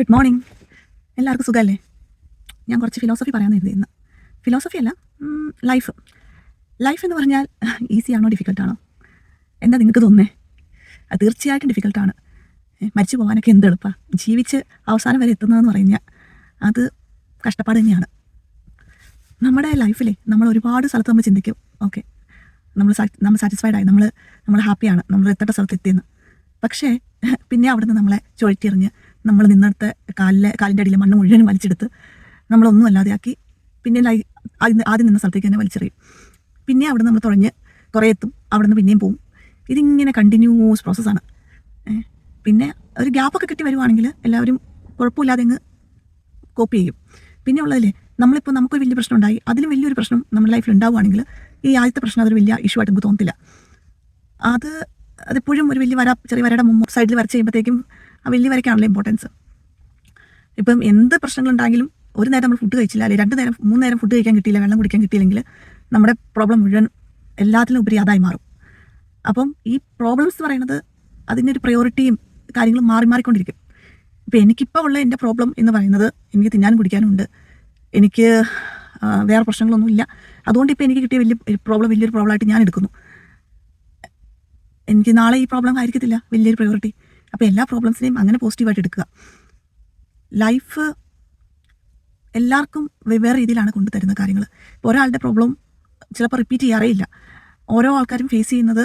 Good morning. എല്ലാവർക്കും സുഖമല്ലേ? ഞാൻ കുറച്ച് ഫിലോസഫി പറയാൻ കരുതി ഇന്ന്. ഫിലോസഫി അല്ല, ലൈഫ് എന്ന് പറഞ്ഞാൽ ഈസിയാണോ ഡിഫിക്കൽട്ടാണോ? എന്താ നിങ്ങൾക്ക് തോന്നുന്നേ? അത് തീർച്ചയായിട്ടും ഡിഫിക്കൽട്ടാണ്. മരിച്ചു പോകാനൊക്കെ എന്ത് എളുപ്പമാണ്. ജീവിച്ച് അവസാനം വരെ എത്തുന്നതെന്ന് പറഞ്ഞാൽ അത് കഷ്ടപ്പാട് തന്നെയാണ്. നമ്മുടെ ലൈഫിലെ നമ്മൾ ഒരുപാട് സ്ഥലത്ത് നമ്മൾ ചിന്തിക്കും, ഓക്കെ നമ്മൾ സാറ്റിസ്ഫൈഡ് ആയി, നമ്മൾ ഹാപ്പിയാണ്, നമ്മൾ എത്തേണ്ട സ്ഥലത്ത് എത്തിയെന്ന്. പക്ഷേ പിന്നെ അവിടുന്ന് നമ്മളെ ചുഴറ്റിയെറിഞ്ഞ് നമ്മൾ നിന്നെടുത്ത് കാലിൻ്റെ അടിയിൽ മണ്ണ് മുഴുവനും വലിച്ചെടുത്ത് നമ്മളൊന്നും അല്ലാതെയാക്കി പിന്നെ ആദ്യം നിന്ന സ്ഥലത്തേക്ക് തന്നെ വലിച്ചെറിയും. പിന്നെ അവിടെ നമ്മൾ തുഴഞ്ഞ് കുറേ എത്തും, അവിടെ നിന്ന് പിന്നെയും പോവും. ഇതിങ്ങനെ കണ്ടിന്യൂസ് പ്രോസസ്സാണ്. പിന്നെ ഒരു ഗ്യാപ്പൊക്കെ കിട്ടി വരുവാണെങ്കിൽ എല്ലാവരും കുഴപ്പമില്ലാതെ അങ്ങ് കോപ്പി ചെയ്യും. പിന്നെ ഉള്ളതില്ലേ, നമുക്കൊരു വലിയ പ്രശ്നം ഉണ്ടായി, അതിലും വലിയൊരു പ്രശ്നം നമ്മുടെ ലൈഫിൽ ഉണ്ടാവുകയാണെങ്കിൽ ഈ ആദ്യത്തെ പ്രശ്നം അതൊരു വലിയ ഇഷ്യൂ ആയിട്ട് നമുക്ക് തോന്നത്തില്ല. അതെപ്പോഴും ഒരു വലിയ ചെറിയ വരയുടെ സൈഡിൽ വരച്ച് കഴിയുമ്പോഴത്തേക്കും ആ വലിയ വരയ്ക്കാണല്ലോ ഇമ്പോർട്ടൻസ്. ഇപ്പം എന്ത് പ്രശ്നങ്ങളുണ്ടെങ്കിലും ഒരു നേരം നമ്മൾ ഫുഡ് കഴിച്ചില്ല, അല്ലെങ്കിൽ 2 നേരം 3 നേരം ഫുഡ് കഴിക്കാൻ കിട്ടിയില്ല, വെള്ളം കുടിക്കാൻ കിട്ടിയില്ലെങ്കിൽ നമ്മുടെ പ്രോബ്ലം മുഴുവൻ എല്ലാത്തിലും ഉപരി അതായി മാറും. അപ്പം ഈ പ്രോബ്ലംസ് എന്ന് പറയുന്നത് അതിൻ്റെ ഒരു പ്രയോറിറ്റിയും കാര്യങ്ങളും മാറിക്കൊണ്ടിരിക്കും. ഇപ്പം എനിക്കിപ്പോൾ ഉള്ള എൻ്റെ പ്രോബ്ലം എന്ന് പറയുന്നത് എനിക്ക് തിന്നാനും കുടിക്കാനും ഉണ്ട്, എനിക്ക് വേറെ പ്രശ്നങ്ങളൊന്നുമില്ല. അതുകൊണ്ട് ഇപ്പോൾ എനിക്ക് കിട്ടിയ വലിയൊരു പ്രോബ്ലമായിട്ട് ഞാൻ എടുക്കുന്നു. എനിക്ക് നാളെ ഈ പ്രോബ്ലം ആയിരിക്കത്തില്ല വലിയൊരു പ്രയോറിറ്റി. അപ്പോൾ എല്ലാ പ്രോബ്ലംസിനെയും അങ്ങനെ പോസിറ്റീവായിട്ട് എടുക്കുക. ലൈഫ് എല്ലാവർക്കും വെവ്വേറെ രീതിയിലാണ് കൊണ്ടുതരുന്ന കാര്യങ്ങൾ. ഇപ്പോൾ ഒരാളുടെ പ്രോബ്ലം ചിലപ്പോൾ റിപ്പീറ്റ് ചെയ്യാറേ ഇല്ല. ഓരോ ആൾക്കാരും ഫേസ് ചെയ്യുന്നത്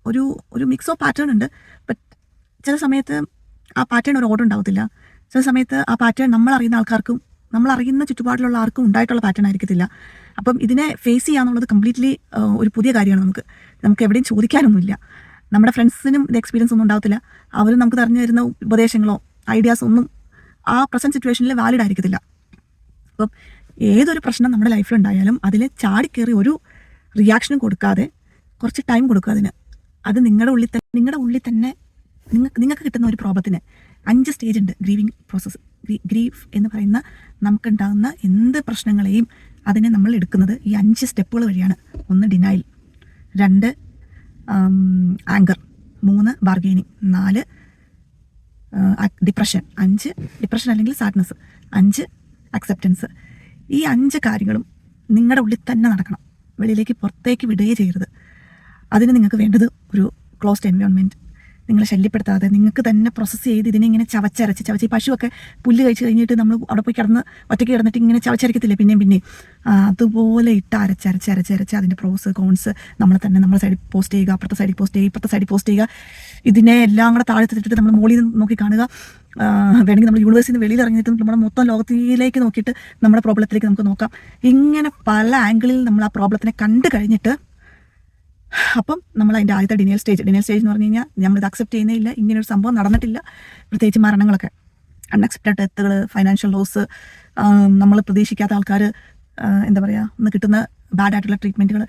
ഒരു മിക്സ് ഓഫ് പാറ്റേൺ ഉണ്ട്. ബട്ട് ചില സമയത്ത് ആ പാറ്റേൺ ഒരു ഓർഡർ ഉണ്ടാവത്തില്ല. ചില സമയത്ത് ആ പാറ്റേൺ നമ്മളറിയുന്ന ചുറ്റുപാടിലുള്ള ആർക്കും ഉണ്ടായിട്ടുള്ള പാറ്റേൺ ആയിരിക്കത്തില്ല. അപ്പം ഇതിനെ ഫേസ് ചെയ്യാന്നുള്ളത് കംപ്ലീറ്റ്ലി ഒരു പുതിയ കാര്യമാണ്. നമുക്ക് എവിടെയും ചോദിക്കാനൊന്നുമില്ല. നമ്മുടെ ഫ്രണ്ട്സിനും ഇത് എക്സ്പീരിയൻസ് ഒന്നും ഉണ്ടാവത്തില്ല. അവരും നമുക്ക് തരഞ്ഞു തരുന്ന ഉപദേശങ്ങളോ ഐഡിയാസോ ഒന്നും ആ പ്രസൻറ്റ് സിറ്റുവേഷനിൽ വാലിഡ് ആയിരിക്കത്തില്ല. അപ്പം ഏതൊരു പ്രശ്നം നമ്മുടെ ലൈഫിലുണ്ടായാലും അതിൽ ചാടിക്കേറി ഒരു റിയാക്ഷനും കൊടുക്കാതെ കുറച്ച് ടൈം കൊടുക്കുക അതിന്. അത് നിങ്ങളുടെ ഉള്ളിൽ തന്നെ നിങ്ങൾക്ക് കിട്ടുന്ന ഒരു പ്രോബ്ലത്തിന് 5 സ്റ്റേജ് ഉണ്ട്. ഗ്രീവിങ് പ്രോസസ്സ്, ഗ്രീഫ് എന്ന് പറയുന്ന നമുക്കുണ്ടാകുന്ന എന്ത് പ്രശ്നങ്ങളെയും അതിനെ നമ്മൾ എടുക്കുന്നത് ഈ 5 സ്റ്റെപ്പുകൾ വഴിയാണ്. 1 denial, 2 anchor, 3 bargaining, 4 depression, 5 depression അല്ലെങ്കിൽ സാഡ്നസ്, 5 അക്സെപ്റ്റൻസ്. ഈ 5 കാര്യങ്ങളും നിങ്ങളുടെ ഉള്ളിൽ തന്നെ നടക്കണം. വെളിയിലേക്ക് പുറത്തേക്ക് വിടുകയേ ചെയ്യരുത്. അതിന് നിങ്ങൾക്ക് വേണ്ടത് ഒരു ക്ലോസ്ഡ് എൻവയോൺമെൻറ്റ്, നിങ്ങളെ ശല്യപ്പെടുത്താതെ നിങ്ങൾക്ക് തന്നെ പ്രോസസ്സ് ചെയ്ത് ഇതിനെ ഇങ്ങനെ ചവച്ചരച്ച് ഈ പശുവൊക്കെ പുല്ല് കഴിച്ച് കഴിഞ്ഞിട്ട് നമ്മൾ അവിടെ പോയി ഒറ്റയ്ക്ക് കിടന്നിട്ട് ഇങ്ങനെ ചവച്ചരക്കത്തില്ലേ പിന്നെയും അതുപോലെ ഇട്ട് അരച്ച് അതിൻ്റെ പ്രോസ് കോൺസ് നമ്മളെ സൈഡിൽ പോസ്റ്റ് ചെയ്യുക, അപ്പുറത്തെ സൈഡിൽ പോസ്റ്റ് ചെയ്യുക. ഇതിനെ എല്ലാം കൂടെ താഴെത്തിട്ട് നമ്മൾ മുകളിൽ നിന്ന് നോക്കി കാണുക. വേണമെങ്കിൽ നമ്മൾ യൂണിവേഴ്സിൽ നിന്ന് വെളിയിൽ ഇറങ്ങിയിട്ട് നമ്മുടെ മൊത്തം ലോകത്തിലേക്ക് നോക്കിയിട്ട് നമ്മുടെ പ്രോബ്ലത്തിലേക്ക് നമുക്ക് നോക്കാം. ഇങ്ങനെ പല ആംഗിളിൽ നമ്മൾ ആ പ്രോബ്ലത്തിനെ കണ്ടു കഴിഞ്ഞിട്ട് അപ്പം നമ്മൾ അതിൻ്റെ ആദ്യത്തെ ഡിനയൽ സ്റ്റേജ് എന്ന് പറഞ്ഞു കഴിഞ്ഞാൽ നമ്മളിത് അക്സെപ്റ്റ് ചെയ്യുന്നേയില്ല, ഇങ്ങനൊരു സംഭവം നടന്നിട്ടില്ല. പ്രത്യേകിച്ച് മരണങ്ങളൊക്കെ, അൺഎക്സ്പെക്റ്റഡ് ഡെത്തുകൾ, ഫൈനാൻഷ്യൽ ലോസ്, നമ്മൾ പ്രതീക്ഷിക്കാത്ത ആൾക്കാർ എന്താ പറയുക ഒന്ന് കിട്ടുന്ന ബാഡ് ആയിട്ടുള്ള ട്രീറ്റ്മെൻറ്റുകൾ,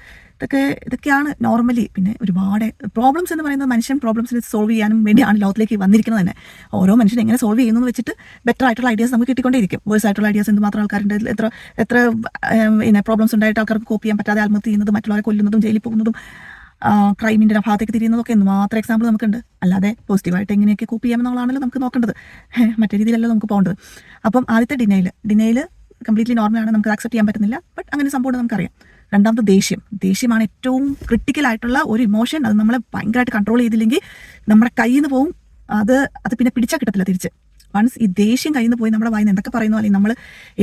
ഇതൊക്കെയാണ് നോർമലി. പിന്നെ ഒരുപാട് പ്രോബ്ലംസ് എന്ന് പറയുന്നത് മനുഷ്യൻ പ്രോബ്ലംസിന് സോൾവ് ചെയ്യാനും വേണ്ടിയാണ് ലോകത്തിലേക്ക് വന്നിരിക്കുന്നത് തന്നെ. ഓരോ മനുഷ്യൻ എങ്ങനെ സോൾവ് ചെയ്യുന്നു എന്ന് വെച്ചിട്ട് ബെറ്റർ ആയിട്ടുള്ള ഐഡിയാസ് നമുക്ക് കിട്ടിക്കൊണ്ടേയിരിക്കും. വേഴ്സ് ആയിട്ടുള്ള ഐഡിയാസ് എന്തുമാത്രം ആൾക്കാരുണ്ട്, എത്ര പ്രോബ്ലംസ് ഉണ്ടായിട്ട് ആൾക്കാർക്ക് കോപ്പ് ചെയ്യാൻ പറ്റാതെ ആത്മഹത്യ ചെയ്യുന്നതും മറ്റുള്ളവരെ കൊല്ലുന്നതും ജയിലിൽ പോകുന്നതും ക്രൈമിൻ്റെ ഭാഗത്തേക്ക് തിരിയുന്നതൊക്കെ എന്തുമാത്രം എക്സാമ്പിൾ നമുക്കുണ്ട്. അല്ലാതെ പോസിറ്റീവായിട്ട് എങ്ങനെയൊക്കെ കോപ്പ് ചെയ്യാമെന്നുള്ളതാണല്ലോ നമുക്ക് നോക്കേണ്ടത്, മറ്റേ രീതിയിലല്ല നമുക്ക് പോകേണ്ടത്. അപ്പം ആദ്യത്തെ ഡിനൈൽ കംപ്ലീറ്റ്ലി നോർമലാണ്, നമുക്ക് അക്സെപ്റ്റ് ചെയ്യാൻ പറ്റുന്നില്ല, ബട്ട് അങ്ങനെ സംഭവം നമുക്കറിയാം. രണ്ടാമത്തെ ദേഷ്യമാണ് ഏറ്റവും ക്രിട്ടിക്കൽ ആയിട്ടുള്ള ഒരു ഇമോഷൻ. അത് നമ്മളെ ഭയങ്കരമായിട്ട് കൺട്രോൾ ചെയ്തില്ലെങ്കിൽ നമ്മുടെ കയ്യിൽ നിന്ന് പോവും. അത് പിന്നെ പിടിച്ചാൽ കിട്ടത്തില്ല തിരിച്ച്. വൺസ് ഈ ദേഷ്യം കയ്യിൽ നിന്ന് പോയി നമ്മുടെ വായിന്ന് എന്തൊക്കെ പറയുന്നു, അല്ലെങ്കിൽ നമ്മൾ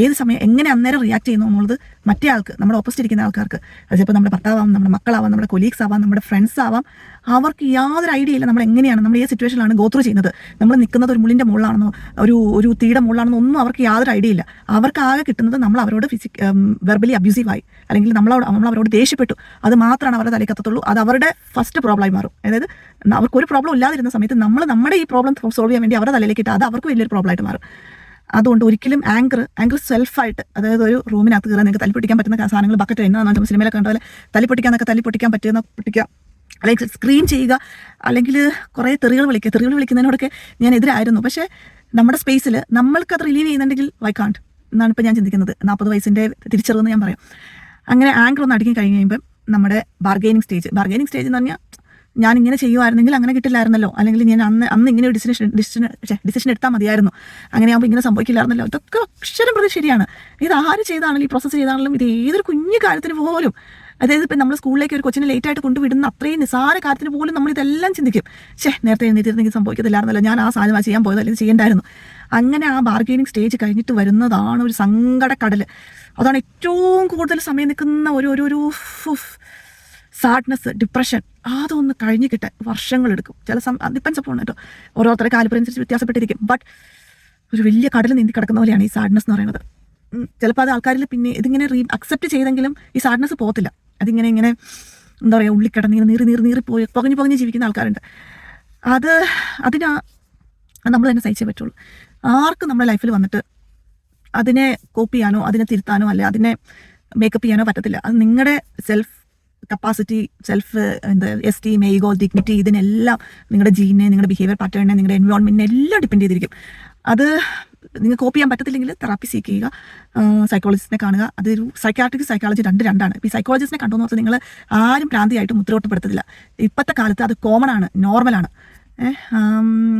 ഏത് സമയം എങ്ങനെ അന്നേരം റിയാക്ട് ചെയ്യുന്നു എന്നുള്ളത് മറ്റേ ആൾക്ക്, നമ്മുടെ ഓപ്പോസിറ്റ് ഇരിക്കുന്ന ആൾക്കാർക്ക്, അത് ചിലപ്പോൾ നമ്മുടെ ഭർത്താവാം, നമ്മുടെ മക്കളാവാം, നമ്മുടെ കൊലീഗ്സ് ആവാം, നമ്മുടെ ഫ്രണ്ട്സ് ആവാം, അവർക്ക് യാതൊരു ഐഡിയ ഇല്ല നമ്മൾ എങ്ങനെയാണ്, നമ്മൾ ഏത് സിറ്റുവേഷനിലാണ് ഗോ ത്രൂ ചെയ്യുന്നത്, നമ്മൾ നിൽക്കുന്നത് ഒരു മുള്ളിൻ്റെ മുകളിലാണെന്നോ ഒരു തീയുടെ മുകളിലാണെന്നോ ഒന്നും അവർക്ക് യാതൊരു ഐഡിയ ഇല്ല. അവർക്ക് ആകെ കിട്ടുന്നത് നമ്മൾ അവരോട് വെർബലി അബ്യൂസീവായി, അല്ലെങ്കിൽ നമ്മൾ അവരോട് ദേഷ്യപ്പെട്ടു, അത് മാത്രമാണ് അവരുടെ തലയിൽ കത്തത്തുള്ളൂ. അത് അവരുടെ ഫസ്റ്റ് പ്രോബ്ലമായി മാറും. അതായത് അവർക്കൊരു പ്രോബ്ലം ഇല്ലാതിരുന്ന സമയത്ത് നമ്മുടെ ഈ പ്രോബ്ലം സോൾവ് ചെയ്യാൻ വേണ്ടി അവരുടെ തലയിലേക്ക് ഇട്ട് അത് അവർക്ക് വലിയൊരു പ്രോബ്ലമായിട്ട് മാറും. അതുകൊണ്ട് ഒരിക്കലും ആങ്കർ സെൽഫായിട്ട്, അതായത് ഒരു റൂമിനകത്ത് കയറാൻ നിങ്ങൾക്ക് തല്ലിപ്പൊട്ടിക്കാൻ പറ്റുന്ന സാധനങ്ങൾ ബക്കറ്റ് എന്നാണ് സിനിമയിലൊക്കെ കണ്ട പോലെ തല്ലിപ്പൊട്ടിക്കാൻ പറ്റുന്ന പൊട്ടിക്കുക, അല്ലെങ്കിൽ സ്ക്രീം ചെയ്യുക, അല്ലെങ്കിൽ കുറേ തെറികൾ വിളിക്കുന്നതിനോടൊക്കെ ഞാൻ എതിരായിരുന്നു. പക്ഷേ നമ്മുടെ സ്പേസിൽ നമ്മൾക്കത് റിലീവ് ചെയ്യുന്നുണ്ടെങ്കിൽ വൈ കാണ്ട് എന്നാണ് ഇപ്പോൾ ഞാൻ ചിന്തിക്കുന്നത്. 40 വയസ്സിൻ്റെ തിരിച്ചറിവെന്ന് ഞാൻ പറയാം. അങ്ങനെ ആങ്കർ ഒന്ന് അടിക്കാൻ കഴിഞ്ഞ് കഴിയുമ്പം നമ്മുടെ ബാർഗെയിനിങ് സ്റ്റേജ് എന്ന് പറഞ്ഞാൽ ഞാൻ ഇങ്ങനെ ചെയ്യുമായിരുന്നെങ്കിൽ അങ്ങനെ കിട്ടില്ലായിരുന്നല്ലോ, അല്ലെങ്കിൽ ഞാൻ അന്ന് ഇങ്ങനെ ഒരു ഡിസിഷൻ എടുത്താൽ മതിയായിരുന്നു, അങ്ങനെയാകുമ്പോൾ ഇങ്ങനെ സംഭവിക്കില്ലായിരുന്നല്ലോ. ഇതൊക്കെ അക്ഷരം പ്രതി ശരിയാണ്. ഇത് ആര് ചെയ്താണെങ്കിലും ഈ പ്രോസസ്സ് ചെയ്താണെങ്കിലും ഇത് ഏതൊരു കുഞ്ഞു കാര്യത്തിന് പോലും, അതായത് ഇപ്പം നമ്മൾ സ്കൂളിലേക്ക് ഒരു കൊച്ചിനെ ലേറ്റായിട്ട് കൊണ്ടുവിടുന്ന അത്രയും നിസ്സാര കാര്യത്തിന് പോലും നമ്മൾ ഇതെല്ലാം ചിന്തിക്കും. നേരത്തെ എഴുന്നേറ്റിരുന്നെങ്കിൽ സംഭവിക്കത്തില്ലായിരുന്നല്ലോ, ഞാൻ ആ സാധനം ചെയ്യാൻ പോയത്, അല്ലെങ്കിൽ ചെയ്യേണ്ടായിരുന്നു. അങ്ങനെ ആ ബാർഗെയിനിങ് സ്റ്റേജ് കഴിഞ്ഞിട്ട് വരുന്നതാണ് ഒരു സങ്കടക്കടൽ. അതാണ് ഏറ്റവും കൂടുതൽ സമയം നിൽക്കുന്ന ഒരു സാഡ്നെസ്, ഡിപ്രഷൻ. അതൊന്ന് കഴിഞ്ഞ് കിട്ടാൻ വർഷങ്ങളെടുക്കും. ഡിപ്പെൻസ് അപ്പോൾ കേട്ടോ, ഓരോരുത്തരുടെ കാലിപ്പനുസരിച്ച് വ്യത്യാസപ്പെട്ടിരിക്കും. ബട്ട് ഒരു വലിയ കടൽ നീന്തി കിടക്കുന്ന പോലെയാണ് ഈ സാഡ്നെസ് എന്ന് പറയുന്നത്. ചിലപ്പോൾ അത് ആൾക്കാരിൽ പിന്നെ ഇതിങ്ങനെ അക്സെപ്റ്റ് ചെയ്തെങ്കിലും ഈ സാഡ്നെസ് പോകത്തില്ല. അതിങ്ങനെ എന്താ പറയുക, ഉള്ളിക്കിടന്ന് പോയി പുകഞ്ഞ് ജീവിക്കുന്ന ആൾക്കാരുണ്ട്. നമ്മൾ തന്നെ സഹിച്ചേ പറ്റുള്ളൂ. ആർക്കും നമ്മുടെ ലൈഫിൽ വന്നിട്ട് അതിനെ കോപ്പി ചെയ്യാനോ അതിനെ തിരുത്താനോ അല്ലെ അതിനെ മേക്കപ്പ് ചെയ്യാനോ പറ്റത്തില്ല. അത് നിങ്ങളുടെ self capacity, self esteem, ego, dignity, ഇതിനെല്ലാം നിങ്ങളുടെ ജീനെ, നിങ്ങളുടെ ബിഹേവിയർ പാറ്റേണിനെ, നിങ്ങളുടെ എൻവയോൺമെൻറ്റിനെ എല്ലാം ഡിപ്പെൻഡ് ചെയ്തിരിക്കും. അത് നിങ്ങൾ കോപ്പി ചെയ്യാൻ പറ്റത്തില്ലെങ്കിൽ തെറാപ്പി സീക്ക് ചെയ്യുക, സൈക്കോളജിസ്റ്റിനെ കാണുക. അതൊരു സൈക്കാട്രിക് സൈക്കോളജി രണ്ടാണ്. ഇപ്പോൾ ഈ സൈക്കോളജിസ്റ്റിനെ കണ്ടുവെന്ന് പറഞ്ഞാൽ നിങ്ങൾ ആരും ഭ്രാന്തിയായിട്ട് മുദ്രവട്ടപ്പെടുത്തില്ല. ഇപ്പോഴത്തെ കാലത്ത് അത് കോമൺ ആണ്, നോർമലാണ്.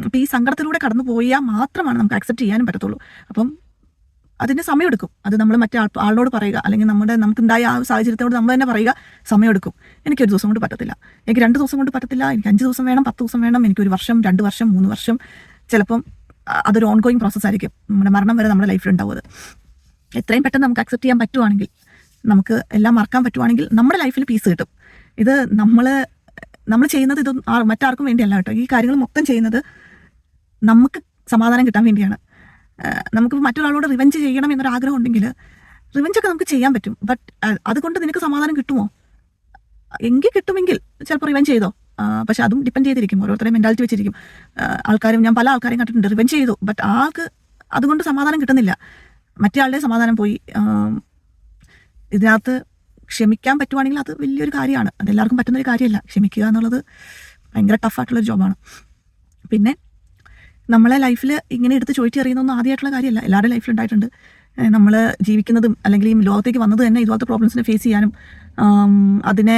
ഇപ്പോൾ ഈ സങ്കടത്തിലൂടെ കടന്നു പോയാൽ മാത്രമാണ് നമുക്ക് അക്സെപ്റ്റ് ചെയ്യാനും പറ്റത്തുള്ളൂ. അപ്പം അതിന് സമയമെടുക്കും. അത് നമ്മൾ മറ്റേ ആളോട് പറയുക, അല്ലെങ്കിൽ നമുക്കുണ്ടായ ആ സാഹചര്യത്തോട് നമ്മൾ തന്നെ പറയുക, സമയമെടുക്കും. എനിക്കൊരു ദിവസം കൊണ്ട് പറ്റത്തില്ല, എനിക്ക് 2 ദിവസം കൊണ്ട് പറ്റത്തില്ല, എനിക്ക് 5 ദിവസം വേണം, 10 ദിവസം വേണം, എനിക്കൊരു വർഷം, 2 വർഷം, 3 വർഷം. ചിലപ്പം അതൊരു ഓൺഗോയിങ് പ്രോസസ്സായിരിക്കും. നമ്മുടെ മരണം വരെ നമ്മുടെ ലൈഫിലുണ്ടാവും. അത് എത്രയും പെട്ടെന്ന് നമുക്ക് അക്സെപ്റ്റ് ചെയ്യാൻ പറ്റുവാണെങ്കിൽ, നമുക്ക് എല്ലാം മറക്കാൻ പറ്റുവാണെങ്കിൽ നമ്മുടെ ലൈഫിൽ പീസ് കിട്ടും. ഇത് നമ്മൾ ചെയ്യുന്നത് ഇത് മറ്റാർക്കും വേണ്ടിയല്ല കേട്ടോ. ഈ കാര്യങ്ങൾ മൊത്തം ചെയ്യുന്നത് നമുക്ക് സമാധാനം കിട്ടാൻ വേണ്ടിയാണ്. നമുക്ക് മറ്റൊരാളോട് റിവെഞ്ച് ചെയ്യണം എന്നൊരാഗ്രഹം ഉണ്ടെങ്കിൽ റിവെഞ്ചൊക്കെ നമുക്ക് ചെയ്യാൻ പറ്റും. ബട്ട് അതുകൊണ്ട് നിനക്ക് സമാധാനം കിട്ടുമോ? കിട്ടുമെങ്കിൽ ചിലപ്പോൾ റിവെഞ്ച് ചെയ്തോ. പക്ഷെ അതും ഡിപ്പെൻഡ് ചെയ്തിരിക്കും, ഓരോരുത്തരെയും മെൻറ്റാലിറ്റി വെച്ചിരിക്കും. ഞാൻ പല ആൾക്കാരെയും കണ്ടിട്ടുണ്ട്, റിവെഞ്ച് ചെയ്തു, ബട്ട് ആൾക്ക് അതുകൊണ്ട് സമാധാനം കിട്ടുന്നില്ല, മറ്റേ ആളുടെ സമാധാനം പോയി. ഇതിനകത്ത് ക്ഷമിക്കാൻ പറ്റുവാണെങ്കിൽ അത് വലിയൊരു കാര്യമാണ്. അതെല്ലാവർക്കും പറ്റുന്നൊരു കാര്യമല്ല. ക്ഷമിക്കുക എന്നുള്ളത് ഭയങ്കര ടഫായിട്ടുള്ളൊരു ജോബാണ്. പിന്നെ നമ്മളെ ലൈഫിൽ ഇങ്ങനെ എടുത്ത് ചോദിച്ചറിയുന്നൊന്നും ആദ്യമായിട്ടുള്ള കാര്യമല്ല, എല്ലാവരുടെ ലൈഫിൽ ഉണ്ടായിട്ടുണ്ട്. നമ്മൾ ജീവിക്കുന്നതും അല്ലെങ്കിൽ ഈ ലോകത്തേക്ക് വന്നത് തന്നെ ഇതുപോലത്തെ പ്രോബ്ലംസിനെ ഫേസ് ചെയ്യാനും അതിനെ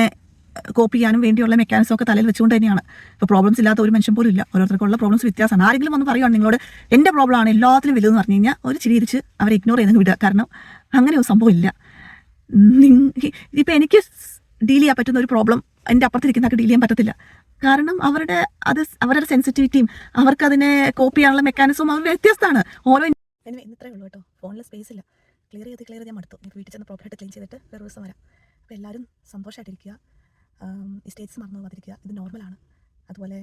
കോപ്പി ചെയ്യാനും വേണ്ടിയുള്ള മെക്കാനിസം ഒക്കെ തലയിൽ വെച്ചുകൊണ്ട് തന്നെയാണ്. ഇപ്പോൾ പ്രോബ്ലംസ് ഇല്ലാത്ത ഒരു മനുഷ്യൻ പോലും ഇല്ല. ഓരോരുത്തർക്കുള്ള പ്രോബ്ലംസ് വ്യത്യാസമാണ്. ആരെങ്കിലും വന്ന് പറയുകയാണ് നിങ്ങളോട് എൻ്റെ പ്രോബ്ലം ആണ് എല്ലാത്തിലും വലുതെന്ന് പറഞ്ഞു കഴിഞ്ഞാൽ ഒരു ചിരിച്ച് അവരെ ഇഗ്നോർ ചെയ്ത് വിടുക. കാരണം അങ്ങനെ ഒരു സംഭവം ഇല്ല. ഇപ്പം എനിക്ക് ഡീൽ ചെയ്യാൻ പറ്റുന്ന ഒരു പ്രോബ്ലം എൻ്റെ അപ്പുറത്തിരിക്കുന്നവർക്ക് ഡീൽ ചെയ്യാൻ പറ്റത്തില്ല. കാരണം അവരുടെ സെൻസിറ്റിവിറ്റിയും അവർക്കതിനെ കോപ്പി ചെയ്യാനുള്ള മെക്കാനിസവും അവർ വ്യത്യസ്തമാണ്. ഇത്രയേ ഉള്ളൂ കേട്ടോ. ഫോണിൽ സ്പേസ് ഇല്ല. ക്ലിയർ ചെയ്ത് ഞാൻ മടുത്തു. എനിക്ക് വീട്ടിൽ ചെന്ന് പ്രോപ്പറായിട്ട് ക്ലീൻ ചെയ്തിട്ട് വേറെ ദിവസം വരാം. അപ്പോൾ എല്ലാവരും സന്തോഷമായിട്ടിരിക്കുക, ഈ സ്റ്റേറ്റ്സ് മറന്നു പോകാതിരിക്കുക. ഇത് നോർമലാണ്. അതുപോലെ